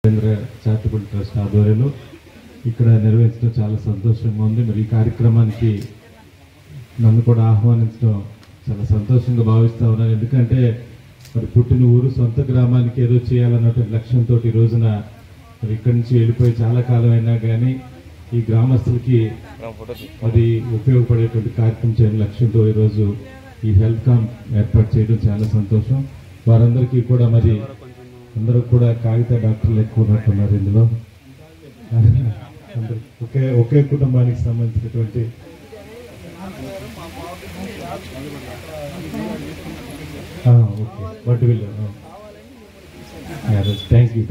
కేంద్ర charitable trust ఆధ్వర్యంలో ఇక్కడ నిర్వహించడం చాలా సంతోషంగా ఉంది. మరి ఈ కార్యక్రమానికి నన్ను కూడా ఆహ్వానించడం చాలా సంతోషంగా భావిస్తూ ఉన్నాను. ఎందుకంటే మరి పుట్టిన ఊరు సొంత గ్రామానికి ఏదో చేయాలన్నటువంటి లక్ష్యంతో ఈ రోజున మరి ఇక్కడి నుంచి వెళ్ళిపోయి చాలా కాలం అయినా కానీ ఈ గ్రామస్తులకి అది ఉపయోగపడేటువంటి కార్యక్రమం చేయని లక్ష్యంతో ఈరోజు ఈ హెల్త్ క్యాంప్ ఏర్పాటు చేయడం చాలా సంతోషం. వారందరికీ కూడా మరి అందరూ కూడా కాగిత డాక్టర్లు ఎక్కువ ఉన్నట్టున్నారు ఇందులో. ఒకే కుటుంబానికి సంబంధించినటువంటి ఓకే థ్యాంక్ యూ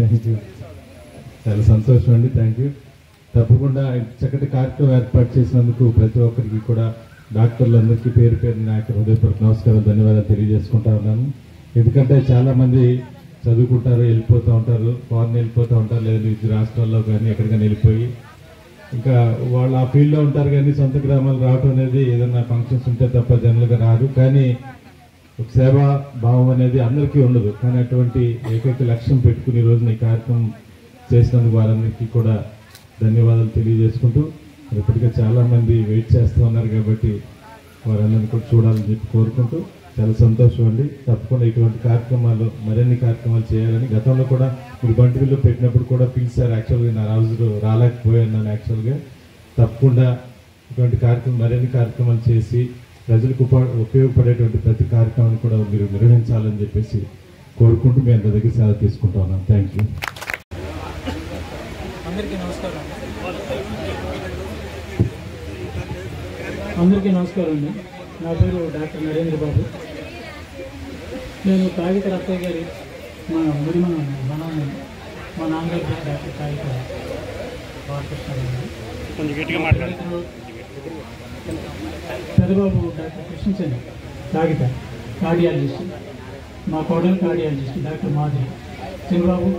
చాలా సంతోషం అండి. Thank you. తప్పకుండా చక్కటి కార్యక్రమం ఏర్పాటు చేసినందుకు ప్రతి ఒక్కరికి కూడా డాక్టర్లందరికీ పేరు పేరు నా యొక్క హృదయపూర్వక నమస్కారాలు, ధన్యవాదాలు తెలియజేసుకుంటా ఉన్నాను. ఎందుకంటే చాలామంది చదువుకుంటారు, వెళ్ళిపోతూ ఉంటారు, ఫారెన్ వెళ్ళిపోతూ ఉంటారు, లేదా వివిధ రాష్ట్రాల్లో కానీ ఎక్కడికైనా వెళ్ళిపోయి ఇంకా వాళ్ళు ఆ ఫీల్డ్లో ఉంటారు. కానీ సొంత గ్రామాలు రావటం అనేది ఏదైనా ఫంక్షన్స్ ఉంటే తప్ప జనరల్గా రాదు. కానీ ఒక సేవా భావం అనేది అందరికీ ఉండదు. కానీ అటువంటి ఏకైక లక్ష్యం పెట్టుకుని ఈ రోజున ఈ కార్యక్రమం చేసినందుకు వారందరికీ కూడా ధన్యవాదాలు తెలియజేసుకుంటూ, ఇప్పటికే చాలామంది వెయిట్ చేస్తూ ఉన్నారు కాబట్టి వారందరినీ కూడా చూడాలని చెప్పి కోరుకుంటూ చాలా సంతోషం అండి. తప్పకుండా ఇటువంటి కార్యక్రమాలు మరిన్ని కార్యక్రమాలు చేయాలని గతంలో కూడా మీరు బంటివిల్లో పెట్టినప్పుడు కూడా పిలిచారు. యాక్చువల్గా నా రోజు రాలేకపోయాను. యాక్చువల్గా తప్పకుండా ఇటువంటి కార్యక్రమం మరిన్ని కార్యక్రమాలు చేసి ప్రజలకు ఉపయోగపడేటువంటి ప్రతి కార్యక్రమాన్ని కూడా మీరు నిర్వహించాలని చెప్పేసి కోరుకుంటూ మీ అందరి దగ్గర సెలవు తీసుకుంటా ఉన్నాను. Thank you. అందరికీ నమస్కారం అండి. నా పేరు డాక్టర్ నరేంద్ర బాబు. నేను కాగిత రత్తయ్య గారి మా నాన్నగారి డాక్టర్ కాగిత బాలకృష్ణ పెద్దబాబు డాక్టర్ కృష్ణచంద్ర కాగిత కార్డియాలజిస్ట్, మా కోడలు కార్డియాలజిస్ట్ డాక్టర్ మాధురి, చిన్నబాబు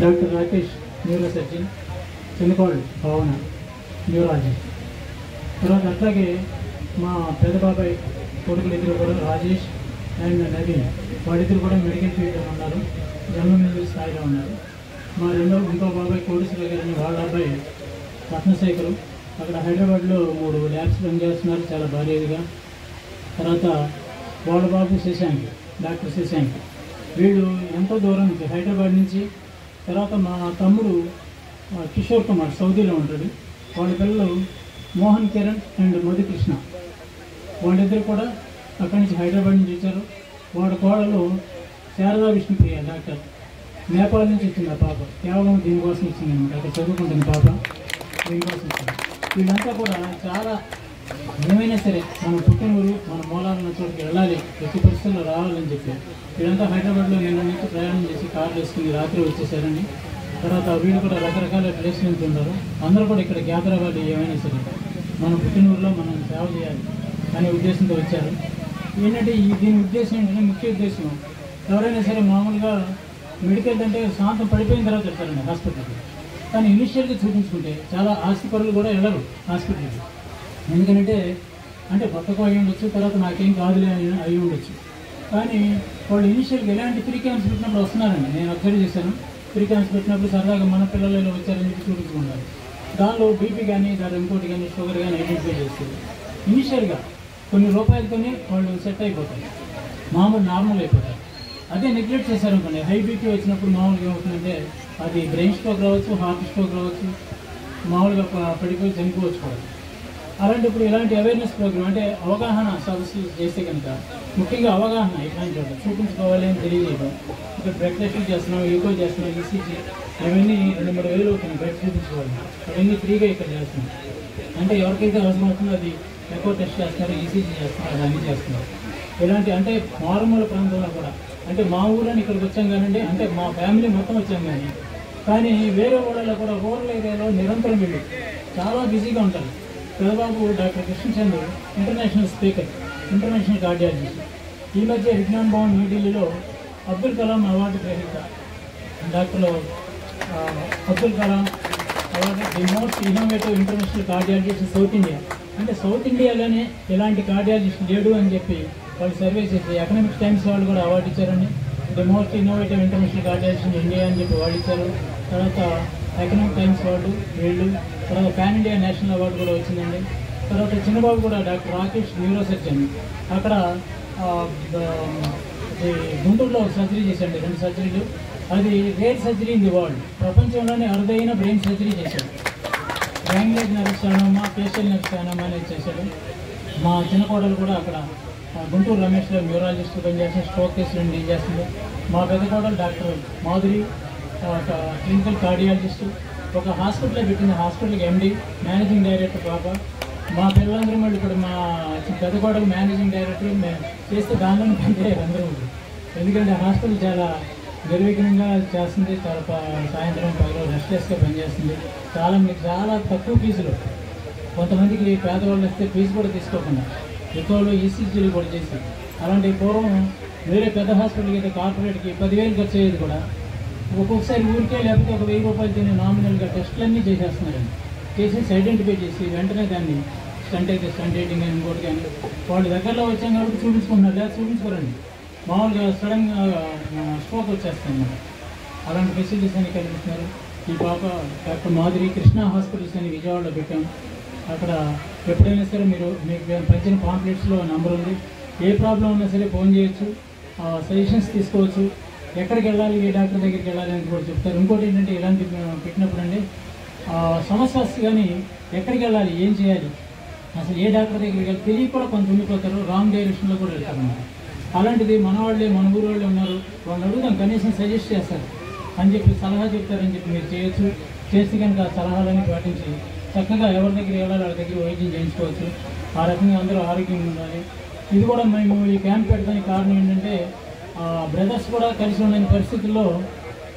డాక్టర్ రాకేష్ న్యూరో సర్జన్, చిన్నకోళ్ళు భావన న్యూరాలజిస్ట్. తర్వాత అట్లాగే మా పెద్ద బాబాయ్ కొడుకులు ఇద్దరు కూడా రాజేష్ అండ్ నవీన్, వాళ్ళిద్దరు కూడా మెడికల్ ఫీల్డ్లో ఉన్నారు, జనరల్ స్థాయిలో ఉన్నారు. మా ఇంకో బాబాయ్ కోటేశ్వర గారిని వాళ్ళ అబ్బాయి రత్నశేఖరు అక్కడ హైదరాబాద్లో 3 ల్యాబ్స్ పనిచేస్తున్నారు చాలా భారీగా. తర్వాత వాళ్ళ బాబు శశాంక్, డాక్టర్ శశాంక్, వీళ్ళు ఎంతో దూరం నుంచి హైదరాబాద్ నుంచి. తర్వాత మా తమ్ముడు కిషోర్ కుమార్ సౌదీలో ఉంటాడు, వాళ్ళ పిల్లలు మోహన్ కిరణ్ అండ్ మధుకృష్ణ, వాళ్ళిద్దరు కూడా అక్కడి నుంచి హైదరాబాద్ నుంచి వచ్చారు. వాడి కోడలు శారదా విష్ణుప్రియ డాక్టర్, నేపాల్ నుంచి వచ్చింది ఆ పాప, కేవలం దీనికోసం ఇచ్చింది అనమాట. అక్కడ చదువుకుంటుంది పాప, దీనికోసం ఇచ్చింది. వీళ్ళంతా కూడా చాలా ఏమైనా సరే మన పుట్టినూరు మన మూలాలన్న చోటుకి వెళ్ళాలి, ప్రతి పరిస్థితుల్లో రావాలని చెప్పి వీళ్ళంతా హైదరాబాద్లో నిన్న నుంచి ప్రయాణం చేసి కార్లు వేసుకుని రాత్రి వచ్చేసారని. తర్వాత వీళ్ళు కూడా రకరకాల ప్లేస్ నుంచి ఉన్నారు. అందరూ కూడా ఇక్కడ గ్యాదర్ అవ్వాలి, ఏమైనా సరే మన పుట్టినూరులో మనం సేవ చేయాలి అనే ఉద్దేశంతో వచ్చారు. ఏంటంటే దీని ఉద్దేశం ఏంటంటే ముఖ్య ఉద్దేశం ఎవరైనా సరే మామూలుగా మెడికల్ అంటే శాంతం పడిపోయిన తర్వాత వెళ్తారండి హాస్పిటల్కి. కానీ ఇనిషియల్గా చూపించుకుంటే చాలా ఆస్తిపరులు కూడా వెళ్ళరు హాస్పిటల్కి. ఎందుకంటే బతకం అయ్యి ఉండొచ్చు, తర్వాత నాకేం కాదులే అయ్యి ఉండొచ్చు. కానీ వాళ్ళు ఇనిషియల్గా ఎలాంటి ఫ్రీ క్యాంప్స్ పెట్టినప్పుడు వస్తున్నారండి. నేను అబ్జర్వ్ చేశాను. ఫ్రీ క్యాంప్స్ పెట్టినప్పుడు సరదాగా మన పిల్లలు ఇలా వచ్చారని చెప్పి చూపించుకుంటారు. దానిలో బీపీ కానీ దాని ఇంకోటి కానీ షుగర్ కానీ ఐడెంటిఫై చేస్తుంది. ఇనిషియల్గా కొన్ని రూపాయలతోనే వాళ్ళు సెట్ అయిపోతారు, మామూలు నార్మల్ అయిపోతారు. అదే నెగ్లెక్ట్ చేశారనుకోండి, హై బీపీ వచ్చినప్పుడు మామూలుగా ఏమవుతుందంటే అది బ్రెయిన్ స్ట్రోక్ రావచ్చు, హార్ట్ స్ట్రోక్ రావచ్చు, మామూలుగా పడిపోయి చనిపోవచ్చు కూడా. అలాంటప్పుడు ఇలాంటి అవేర్నెస్ ప్రోగ్రామ్ అంటే అవగాహన సదస్సులు చేస్తే కనుక ముఖ్యంగా అవగాహన ఇట్లాంటి చోట చూపించుకోవాలి అని తెలియజేయడం. ఇక్కడ బ్లడ్ టెస్టులు చేస్తున్నాం, ఈకో చేస్తున్నాం, ఈసీజీ అవన్నీ 2-3 వేలు అవుతున్నాయి బ్లడ్ చూపించుకోవాలి. అవన్నీ ఫ్రీగా ఇక్కడ చేస్తున్నాం. అంటే ఎవరికైతే అవసరం అవుతుందో అది ఎకో టెస్ట్ చేస్తున్నారు, ఈసీజీ చేస్తున్నారు, అవన్నీ చేస్తున్నారు. ఇలాంటి అంటే మారుమూల ప్రాంతంలో కూడా అంటే మా ఊళ్ళని ఇక్కడికి వచ్చాం కానండి, అంటే మా ఫ్యామిలీ మొత్తం వచ్చాం కానీ వేరే ఊళ్ళలో కూడా రూరల్ ఏరియాలో నిరంతరం వెళ్ళి చాలా బిజీగా ఉంటారు. పెద్దబాబు doctor Krishnachandra international speaker, international cardiologist. ఈ మధ్య విజ్ఞాన్ భవన్ న్యూఢిల్లీలో అబ్దుల్ కలాం అవార్డు గ్రహీత doctor Abdul Kalam award the most innovative international cardiologist South India. అంటే సౌత్ ఇండియాలోనే ఇలాంటి కార్డియాలజిస్ట్ లేడు అని చెప్పి వాళ్ళు సర్వే చేసి ఎకనామిక్ టైమ్స్ వాళ్ళు కూడా అవార్డు ఇచ్చారండి. The most innovative international cardiologist in India అని చెప్పి వాళ్ళు ఇచ్చారు. తర్వాత ఎకనామిక్ టైమ్స్ అవార్డు వీళ్ళు, తర్వాత పాన్ ఇండియా నేషనల్ అవార్డు కూడా వచ్చిందండి. తర్వాత చిన్నబాబు కూడా డాక్టర్ రాకేష్ న్యూరో సర్జన్, అక్కడ గుంటూరులో ఒక సర్జరీ చేశాడు, 2 సర్జరీలు. అది rare surgery in the world, ప్రపంచంలోనే అరుదైన బ్రెయిన్ సర్జరీ చేశాడు. గ్యాంగ్లెట్ నర్వ్స్ ఫేషియల్ నర్వ్స్ అనేది చేశాడు. మా చిన్న కోడలు కూడా అక్కడ గుంటూరు రమేష్లో న్యూరాలజిస్ట్ పనిచేస్తుంది, స్ట్రోక్ కేసులు డీల్ చేస్తుంది. మా పెద్ద కోడలు డాక్టర్ మాధురి ఒక క్లినికల్ కార్డియాలజిస్ట్, ఒక హాస్పిటల్లో పెట్టింది, హాస్పిటల్కి ఎండి, మేనేజింగ్ డైరెక్టర్ పాప. మా పిల్లలందరూ మళ్ళీ ఇప్పుడు మా పెద్ద కోడలు మేనేజింగ్ డైరెక్టర్ చేస్తే దానిలోనే పనిచేయారు అందరూ. ఎందుకంటే హాస్పిటల్ చాలా నిర్విఘ్నంగా చేస్తుంది, చాలా సాయంత్రం పగలు రెస్ట్లెస్గా పనిచేస్తుంది. చాలా తక్కువ ఫీజులు, కొంతమందికి పేదవాళ్ళు వస్తే ఫీజు కూడా తీసుకోకుండా ఎక్కువలో ఈసీజీలు కూడా చేసి, అలాంటి పూర్వం వేరే పెద్ద హాస్పిటల్కి అయితే కార్పొరేట్కి 10,000 ఖర్చు అయ్యేది కూడా ఒక్కొక్కసారి ఊరికే లేకపోతే ఒక 1,000 రూపాయలు తినే నామినల్గా టెస్టులన్నీ చేసేస్తున్నారండి. చేసేసి ఐడెంటిఫై చేసి వెంటనే దాన్ని స్టంట్ అయితే స్టంట్ ఎయిటింగ్ అని ఇంకోటి కానీ వాళ్ళు దగ్గరలో వచ్చాం కాబట్టి చూపించుకుంటున్నారు, లేదా చూపించుకోరండి. మామూలుగా సడన్గా స్ట్రోక్ వచ్చేస్తాం. అలాంటి ఫెసిలిటీస్ అన్ని కల్పిస్తున్నారు. ఈ పాప డాక్టర్ మాధురి కృష్ణా హాస్పిటల్స్ అని విజయవాడలో పెట్టాం. అక్కడ ఎప్పుడైనా సరే మీకు పంచిన పాంప్లెట్స్లో నంబర్ ఉంది, ఏ ప్రాబ్లం ఉన్నా సరే ఫోన్ చేయొచ్చు, సజెషన్స్ తీసుకోవచ్చు, ఎక్కడికి వెళ్ళాలి, ఏ డాక్టర్ దగ్గరికి వెళ్ళాలి అని కూడా చెప్తారు. ఇంకోటి ఏంటంటే ఇలాంటి పెట్టినప్పుడు అండి సమస్య వస్తే కానీ ఎక్కడికి వెళ్ళాలి, ఏం చేయాలి, అసలు ఏ డాక్టర్ దగ్గరికి వెళ్ళి తెలియ కూడా కొంత ఉండిపోతారు, రాంగ్ డైరెక్షన్లో కూడా వెళ్తారన్నమాట. అలాంటిది మన వాళ్ళే, మన ఊరు వాళ్ళే ఉన్నారు, వాళ్ళని అడుగుదాం, కనీసం సజెస్ట్ చేస్తారు అని చెప్పి సలహా చెప్తారని చెప్పి మీరు చేయొచ్చు. చేసి కనుక ఆ సలహాలన్నీ పాటించి చక్కగా ఎవరి దగ్గర వెళ్ళాలి వాళ్ళ దగ్గర వైద్యం చేయించుకోవచ్చు. ఆ రకంగా అందరూ ఆరోగ్యంగా ఉండాలి. ఇది కూడా మేము ఈ క్యాంప్ పెట్టడానికి కారణం ఏంటంటే బ్రదర్స్ కూడా కలిసి ఉండని పరిస్థితుల్లో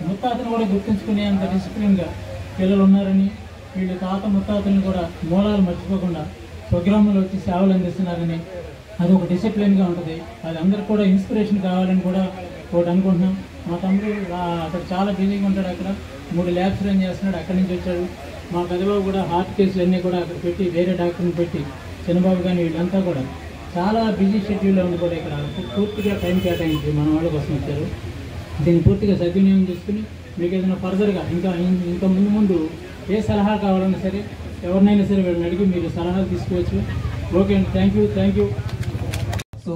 ముత్తాతను కూడా గుర్తుంచుకునే అంత డిసిప్లిన్గా పిల్లలు ఉన్నారని, వీళ్ళు తాత ముత్తాతని కూడా మూలాలు మర్చిపోకుండా ప్రోగ్రాంలో వచ్చి సేవలు అందిస్తున్నారని, అది ఒక డిసిప్లిన్గా ఉంటుంది. అది అందరికి కూడా ఇన్స్పిరేషన్ కావాలని కూడా ఒకటి అనుకుంటున్నాం. మా తమ్ముడు అక్కడ చాలా బిజీగా ఉంటాడు, అక్కడ 3 ల్యాబ్స్ రన్ చేస్తున్నాడు, అక్కడి నుంచి వచ్చాడు. మా పెద్దబాబు కూడా హార్ట్ కేసులు అన్నీ కూడా అక్కడ పెట్టి వేరే డాక్టర్ని పెట్టి, చిన్నబాబు కానీ వీళ్ళంతా కూడా చాలా బిజీ షెడ్యూల్లో ఉండి కూడా ఇక్కడ పూర్తిగా టైం కేటాయించి మన వాళ్ళ కోసం వచ్చారు. దీన్ని పూర్తిగా సద్వినియోగం చేసుకుని మీకు ఏదైనా ఫర్దర్గా ఇంకా ముందు ఏ సలహా కావాలన్నా సరే ఎవరినైనా సరే వీళ్ళని అడిగి మీరు సలహాలు తీసుకోవచ్చు. ఓకే అండి, థ్యాంక్ యూ. సో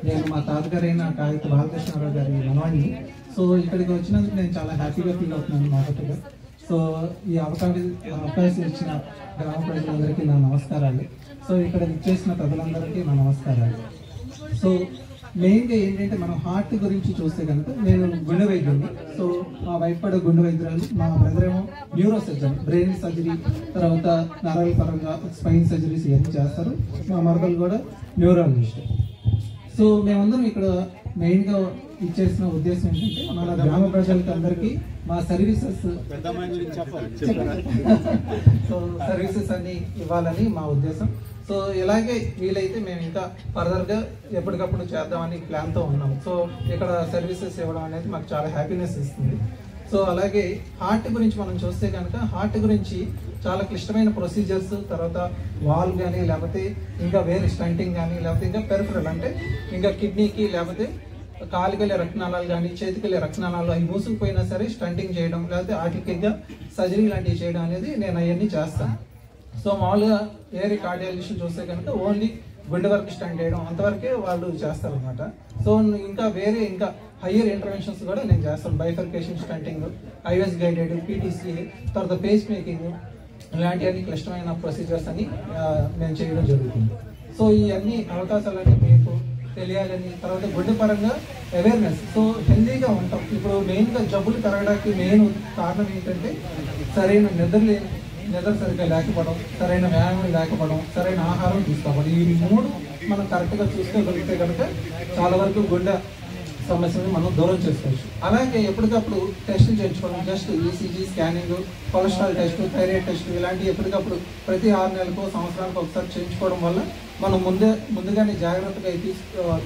నేను మా తాతగారైన కాగిత బాలకృష్ణారావు గారి మనవాణ్ణి. సో ఇక్కడికి వచ్చినందుకు నేను చాలా హ్యాపీగా ఫీల్ అవుతున్నాను మొదటగా. సో ఈ అవకాశం ఇచ్చిన గ్రామ ప్రజలందరికీ నా నమస్కారాలు. సో ఇక్కడ ఇచ్చేసిన ప్రజలందరికీ నా నమస్కారాలు. సో మెయిన్గా ఏంటంటే మనం హార్ట్ గురించి చూస్తే కనుక నేను గుండె వైద్యుని. సో మా వైఫ్ కూడా గుండె వైద్యురాలు, మా బ్రదర్ ఏమో న్యూరో సర్జన్, బ్రెయిన్ సర్జరీ, తర్వాత నరాల పరంగా స్పైన్ సర్జరీస్ ఇవన్నీ చేస్తారు. మా మరదలు కూడా న్యూరాలజిస్ట్. సో మేమందరం ఇక్కడ మెయిన్గా ఇచ్చేసిన ఉద్దేశం ఏంటంటే మన గ్రామ ప్రజలకి అందరికీ మా సర్వీసెస్ సో సర్వీసెస్ అన్ని ఇవ్వాలని మా ఉద్దేశం. సో ఇలాగే వీలైతే మేము ఇంకా ఫర్దర్గా ఎప్పటికప్పుడు చేద్దామని ప్లాన్తో ఉన్నాం. సో ఇక్కడ సర్వీసెస్ ఇవ్వడం అనేది మాకు చాలా హ్యాపీనెస్ ఇస్తుంది. సో అలాగే హార్ట్ గురించి మనం చూస్తే కనుక హార్ట్ గురించి చాలా క్లిష్టమైన ప్రొసీజర్స్, తర్వాత వాల్వ్ కానీ లేకపోతే ఇంకా వేరే స్టంటింగ్ కానీ లేకపోతే ఇంకా పెరిఫరల్ అంటే ఇంకా కిడ్నీకి లేకపోతే కాలుకెళ్ళే రక్తనాళాలు కానీ చేతికెళ్ళే రక్తనాళాలు అవి మూసుకుపోయినా సరే స్టంటింగ్ చేయడం లేకపోతే ఆర్టిఫిషియల్గా సర్జరీ లాంటివి చేయడం అనేది నేను అవన్నీ చేస్తాను. సో మామూలుగా వేరే కార్డియాలజిస్ట్ చూస్తే కనుక ఓన్లీ గుండె వరకు స్టంట్ చేయడం అంతవరకే వాళ్ళు చేస్తారు అనమాట. సో ఇంకా వేరే ఇంకా హయ్యర్ ఇంటర్వెన్షన్స్ కూడా నేను చేస్తాను. Bifurcation stunting, is guided, PTC, తర్వాత పేస్ మేకింగ్ ఇలాంటివన్నీ క్లిష్టమైన ప్రొసీజర్స్ అని నేను చేయడం జరుగుతుంది. సో ఈ అన్ని అవకాశాలన్నీ మీకు తెలియాలని, తర్వాత గుండె పరంగా అవేర్నెస్. సో హెల్దీగా ఉంటాం. ఇప్పుడు మెయిన్గా జబ్బులు పెరగడానికి మెయిన్ కారణం ఏంటంటే సరైన నిద్ర సరిగ్గా లేకపోవడం, సరైన వ్యాయామం లేకపోవడం, సరైన ఆహారం తీసుకోవడం. ఈ 3 మనం కరెక్ట్గా చూసుకోగలిగితే కనుక చాలా వరకు గుండె సమస్యని మనం దూరం చేసుకోవచ్చు. అలాగే ఎప్పటికప్పుడు టెస్టులు చేయించుకోవడం, just ECG, scanning, cholesterol test, thyroid test ఇలాంటివి ఎప్పటికప్పుడు ప్రతి 6 నెలలకు సంవత్సరానికి ఒకసారి చేయించుకోవడం వల్ల మనం ముందుగానే జాగ్రత్తగా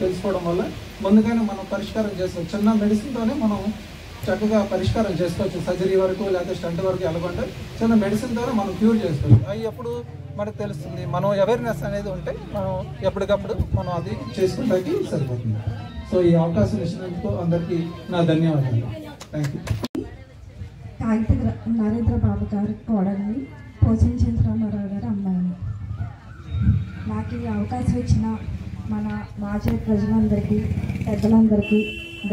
తెలుసుకోవడం వల్ల ముందుగానే మనం పరిష్కారం చేసుకోవచ్చు. చిన్న మెడిసిన్తోనే మనం చక్కగా పరిష్కారం చేసుకోవచ్చు. సర్జరీ వరకు లేకపోతే స్టంట్ వరకు వెళ్ళకుండా చిన్న మెడిసిన్తోనే మనం క్యూర్ చేసుకోవచ్చు. అవి ఎప్పుడు మనకు తెలుస్తుంది, మనం అవేర్నెస్ అనేది ఉంటే మనం ఎప్పటికప్పుడు మనం అది చేసుకుంటానికి సరిపోతుంది. సో ఈ అవకాశం ఇచ్చినందుకు అందరికీ నా ధన్యవాదాలు. Thank you. కాగిత నరేంద్ర బాబు గారి కోడల్ని, పోచం చంద్రరామారావు గారి అమ్మాయిని. నాకు ఈ అవకాశం ఇచ్చిన మన మాజీ ప్రజలందరికీ, పెద్దలందరికీ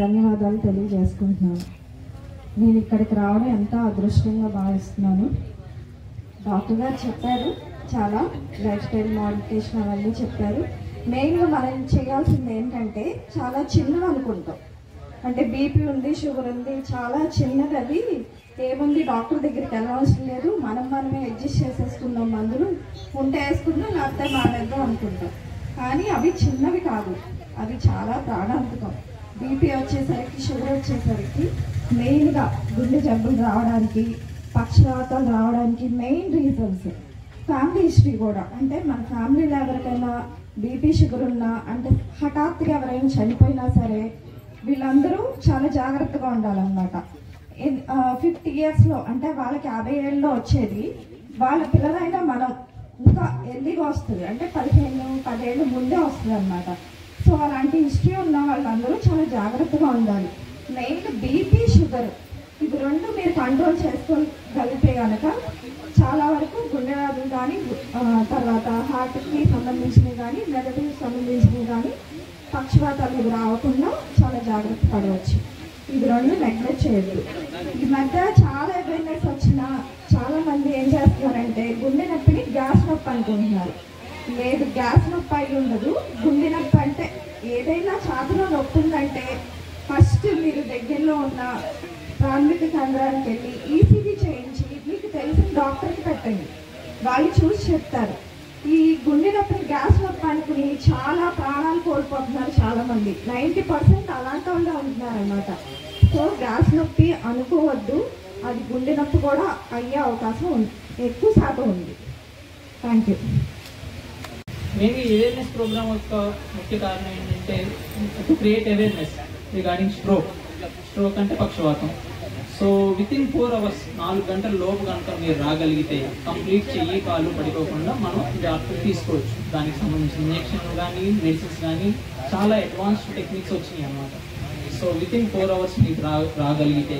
ధన్యవాదాలు తెలియజేసుకుంటున్నాను. నేను ఇక్కడికి రావడం ఎంతో అదృష్టంగా భావిస్తున్నాను. డాక్టర్ గారు చెప్పారు, చాలా లైఫ్ స్టైల్ మోడిఫికేషన్ అవన్నీ చెప్పారు. మెయిన్గా మనం చేయాల్సింది ఏంటంటే, చాలా చిన్నవి అనుకుంటాం. అంటే బీపీ ఉంది, షుగర్ ఉంది, చాలా చిన్నది. అది ఏముంది, డాక్టర్ దగ్గరికి వెళ్ళవలసిన లేదు, మనమే అడ్జస్ట్ చేసేసుకుందాం, మందులు ఉంటే వేసుకుందాం, లేకపోతే మానేద్దాం అనుకుంటాం. కానీ అవి చిన్నవి కాదు, అవి చాలా ప్రాణాంతకం. బీపీ వచ్చేసరికి, షుగర్ వచ్చేసరికి, మెయిన్గా గుండె జబ్బులు రావడానికి, పక్షవాతాలు రావడానికి మెయిన్ రీజన్స్ ఫ్యామిలీ హిస్టరీ కూడా. అంటే మన ఫ్యామిలీలో ఎవరికైనా బీపీ షుగర్ ఉన్నా, అంటే హఠాత్తుగా ఎవరైనా చనిపోయినా సరే, వీళ్ళందరూ చాలా జాగ్రత్తగా ఉండాలన్నమాట. 50 yearsలో, అంటే వాళ్ళకి 50 ఏళ్ళలో వచ్చేది, వాళ్ళ పిల్లలైనా మనం ఇంకా ఎర్లీగా వస్తుంది, అంటే 15-10 ఏళ్ళు ముందే వస్తుంది అన్నమాట. సో అలాంటి హిస్టరీ ఉన్న వాళ్ళందరూ చాలా జాగ్రత్తగా ఉండాలి. మెయిన్ బీపీ, షుగర్, ఇవి రెండు మీరు కంట్రోల్ చేసుకోగలిగితే కనుక చాలా వరకు గుండె వ్యాధులు కానీ, తర్వాత హార్ట్కి సంబంధించినవి కానీ, మెదడుకి సంబంధించినవి కానీ, పక్షవాతాలు ఇవి రాకుండా చాలా జాగ్రత్త పడవచ్చు. ఇవి రెండు నెగ్లెక్ట్ చేయొద్దు. ఈ మధ్య చాలా అవేర్నెస్ వచ్చిన చాలా మంది ఏం చేస్తున్నారంటే, గుండె నొప్పిని గ్యాస్ నొప్పి అనుకుంటున్నారు. లేదు, గ్యాస్ నొప్పి అయి ఉండదు. గుండె నొప్పి అంటే ఏదైనా ఛాతీలో నొప్పి ఉందంటే ఫస్ట్ మీరు దగ్గరలో ఉన్న ప్రాథమిక కేంద్రానికి వెళ్ళి ఈసీజీ చేయించి మీకు తెలిసిన డాక్టర్కి పెట్టండి, వాళ్ళు చూసి చెప్తారు. ఈ గుండె నొప్పిని గ్యాస్ నొప్పి అనుకుని చాలా ప్రాణాలు కోల్పోతున్నారు చాలామంది. 90% అలాంటి వాళ్ళే ఉంటున్నారు అన్నమాట. సో గ్యాస్ నొప్పి అనుకోవద్దు, అది గుండె నొప్పి కూడా అయ్యే అవకాశం ఉంది, ఎక్కువ శాతం ఉంది. Thank you. మేము ఈ అవేర్నెస్ ప్రోగ్రామ్ యొక్క ముఖ్య కారణం ఏంటంటే, to create awareness regarding stroke అంటే పక్షవాతం. సో వితిన్ 4 hours, 4 గంటల లోపు కనుక మీరు రాగలిగితే కంప్లీట్ చెయ్యి కాళ్ళు పడిపోకుండా మనం డాక్టర్ తీసుకోవచ్చు. దానికి సంబంధించిన ఇంజెక్షన్ కానీ, మెడిసిన్స్ కానీ చాలా అడ్వాన్స్డ్ టెక్నిక్స్ వచ్చినాయి అన్నమాట. సో వితిన్ 4 hours మీకు రాగలిగితే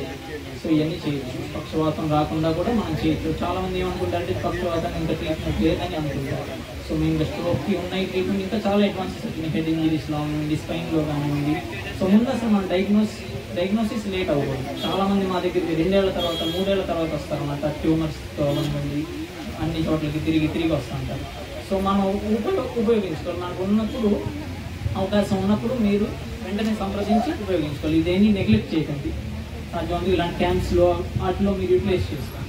సో ఇవన్నీ చేయొచ్చు. పక్షవాతం రాకుండా కూడా మనం చేయొచ్చు. చాలామంది ఏమనుకుంటారంటే పక్షవాతాన్ని ఇంకా ట్రీట్మెంట్ లేదని అనుకుంటారు. సో మేము ఇంకా స్ట్రోక్కి ఉన్నాయి ట్రీట్మెంట్, ఇంకా చాలా అడ్వాన్సెస్ వచ్చినాయి. హెడ్ ఇంజరీస్లో కానివ్వండి, స్పైన్లో కానివ్వండి. సో ముందు అసలు మనం డయాగ్నోసిస్ లేట్ అవ్వకూడదు. చాలామంది మా దగ్గరికి 2 ఏళ్ల తర్వాత, 3 ఏళ్ల తర్వాత వస్తారన్నమాట. ట్యూమర్స్తో కానివ్వండి, అన్ని చోట్లకి తిరిగి వస్తూ ఉంటారు. సో మనం ఉపయోగించుకోవాలి. మనకు ఉన్నప్పుడు, అవకాశం ఉన్నప్పుడు మీరు వెంటనే సంప్రదించి ఉపయోగించుకోవాలి. ఇదేమీ నెగ్లెక్ట్ చేయకండి. సాధ్యమంది ఇలాంటి క్యాంప్స్లో వాటిలో మీరు యూటిలైజ్ చేసుకోండి.